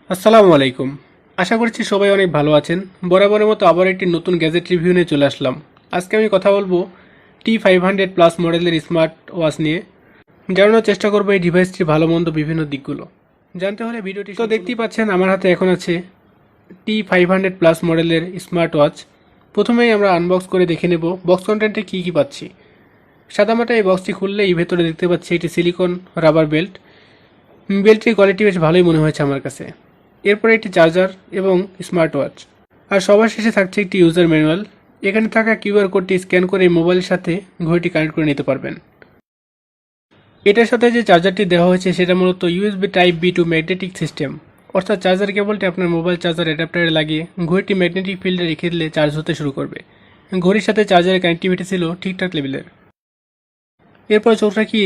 আসসালামু আলাইকুম। আশা করছি সবাই অনেক ভালো আছেন। বরাবরের মতো আবার একটি নতুন গ্যাজেট রিভিউ নিয়ে চলে আসলাম। আজকে আমি কথা বলবো T500 প্লাস মডেলের স্মার্ট ওয়াচ নিয়ে। জানানোর চেষ্টা করবো এই ডিভাইসটির ভালো মন্দ বিভিন্ন দিকগুলো। জানতে হলে ভিডিওটি তো দেখতেই পাচ্ছেন আমার হাতে এখন আছে T500 প্লাস মডেলের স্মার্ট ওয়াচ। প্রথমেই আমরা আনবক্স করে দেখে নেব বক্স কন্টেন্টে কী কী পাচ্ছি। সাদামাটা এই বক্সটি খুললেই ভেতরে দেখতে পাচ্ছি একটি সিলিকন রাবার বেল্ট। বেল্টটির কোয়ালিটি বেশ ভালোই মনে হয়েছে আমার কাছে। এরপরে একটি চার্জার এবং স্মার্ট ওয়াচ, আর সবার শেষে থাকছে একটি ইউজার ম্যানুয়াল। এখানে থাকা কিউআর কোডটি স্ক্যান করে মোবাইলের সাথে ঘড়িটি কানেক্ট করে নিতে পারবেন। এটার সাথে যে চার্জারটি দেওয়া হয়েছে সেটা মূলত USB type B to magnetic system, অর্থাৎ চার্জার কেবলটি আপনার মোবাইল চার্জার অ্যাডাপ্টারে লাগিয়ে ঘড়িটি ম্যাগনেটিক ফিল্ডে রেখে দিলে চার্জ হতে শুরু করবে। ঘড়ির সাথে চার্জারের কানেক্টিভিটি ছিল ঠিকঠাক লেভেলের। এরপর চোখ রাখি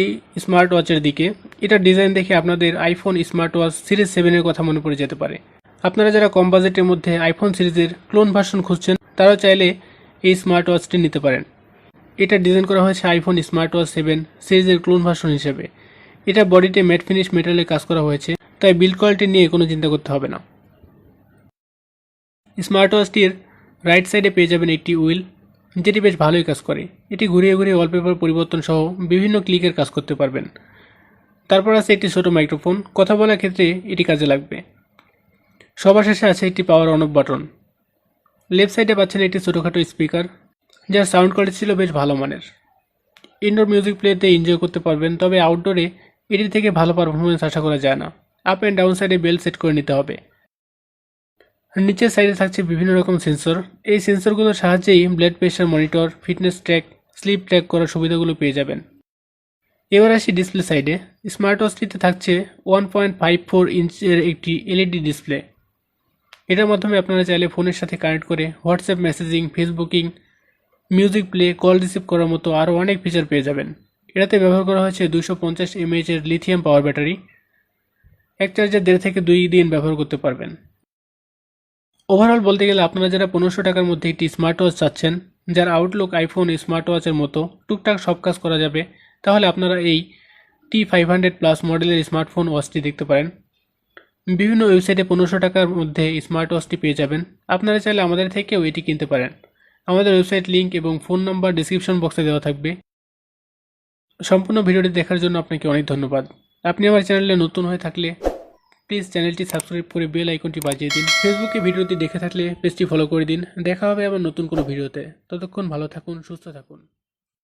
স্মার্ট ওয়াচের দিকে। এটার ডিজাইন দেখে আপনাদের আইফোন স্মার্ট ওয়াচ সিরিজ 7-এর কথা মনে পড়ে যেতে পারে। আপনারা যারা কম বাজেটের মধ্যে আইফোন সিরিজের ক্লোন ভার্সন খুঁজছেন তারাও চাইলে এই স্মার্ট ওয়াচটি নিতে পারেন। এটা ডিজাইন করা হয়েছে আইফোন স্মার্ট ওয়াচ 7 সিরিজের ক্লোন ভার্সন হিসেবে। এটা বডিতে ম্যাট ফিনিশ মেটালে কাজ করা হয়েছে, তাই বিল্ড কোয়ালিটি নিয়ে কোনো চিন্তা করতে হবে না। স্মার্ট ওয়াচটির রাইট সাইডে পেয়ে যাবেন একটি উইল, যেটি বেশ ভালোই কাজ করে। এটি ঘুরিয়ে ঘুরিয়ে ওয়ালপেপার পরিবর্তন সহ বিভিন্ন ক্লিকের কাজ করতে পারবেন। তারপর আছে একটি ছোট মাইক্রোফোন, কথা বলার ক্ষেত্রে এটি কাজে লাগবে। সবার শেষে আছে একটি power on of button. Left সাইডে পাচ্ছেন একটি ছোটোখাটো স্পিকার, যার সাউন্ড কোয়ালিটি ছিল বেশ ভালো মানের। ইনডোর মিউজিক প্লেতে এনজয় করতে পারবেন, তবে আউটডোরে এটি থেকে ভালো পারফরমেন্স আশা করা যায় না। আপ অ্যান্ড ডাউন সাইডে বেল সেট করে নিতে হবে। নিচের সাইডে থাকছে বিভিন্ন রকম সেন্সর। এই সেন্সরগুলোর সাহায্যেই blood pressure monitor, fitness track, sleep track করার সুবিধাগুলো পেয়ে যাবেন। এবার আসি ডিসপ্লে সাইডে। স্মার্ট ওয়াচটিতে থাকছে 1.54 ইঞ্চের একটি এলইডি ডিসপ্লে। এটার মাধ্যমে আপনারা চাইলে ফোনের সাথে কানেক্ট করে WhatsApp messaging, Facebooking, music play, call receive করার মতো আরও অনেক ফিচার পেয়ে যাবেন। এটাতে ব্যবহার করা হয়েছে 250 mAh এর লিথিয়াম পাওয়ার ব্যাটারি। এক চার্জে 1.5 থেকে 2 দিন ব্যবহার করতে পারবেন। ওভারঅল বলতে গেলে আপনারা যারা 1500 টাকার মধ্যে একটি স্মার্ট ওয়াচ চাচ্ছেন, যার আউটলুক আইফোন স্মার্ট ওয়াচের মতো টুকটাক সব কাজ করা যাবে, তাহলে আপনারা এই T500 প্লাস মডেলের স্মার্টফোন ওয়াচটি দেখতে পারেন। বিভিন্ন ওয়েবসাইটে 1500 টাকার মধ্যে স্মার্ট ওয়াচটি পেয়ে যাবেন। আপনারা চাইলে আমাদের থেকেও এটি কিনতে পারেন। আমাদের ওয়েবসাইট লিঙ্ক এবং ফোন নাম্বার ডিসক্রিপশন বক্সে দেওয়া থাকবে। সম্পূর্ণ ভিডিওটি দেখার জন্য আপনাকে অনেক ধন্যবাদ। আপনি আমার চ্যানেলে নতুন হয়ে থাকলে প্লিজ চ্যানেলটি সাবস্ক্রাইব করে বেল আইকনটি বাজিয়ে দিন। ফেসবুকে ভিডিওটি দেখে থাকলে পেজটি ফলো করে দিন। দেখা হবে আবার নতুন কোনো ভিডিওতে। ততক্ষণ ভালো থাকুন, সুস্থ থাকুন।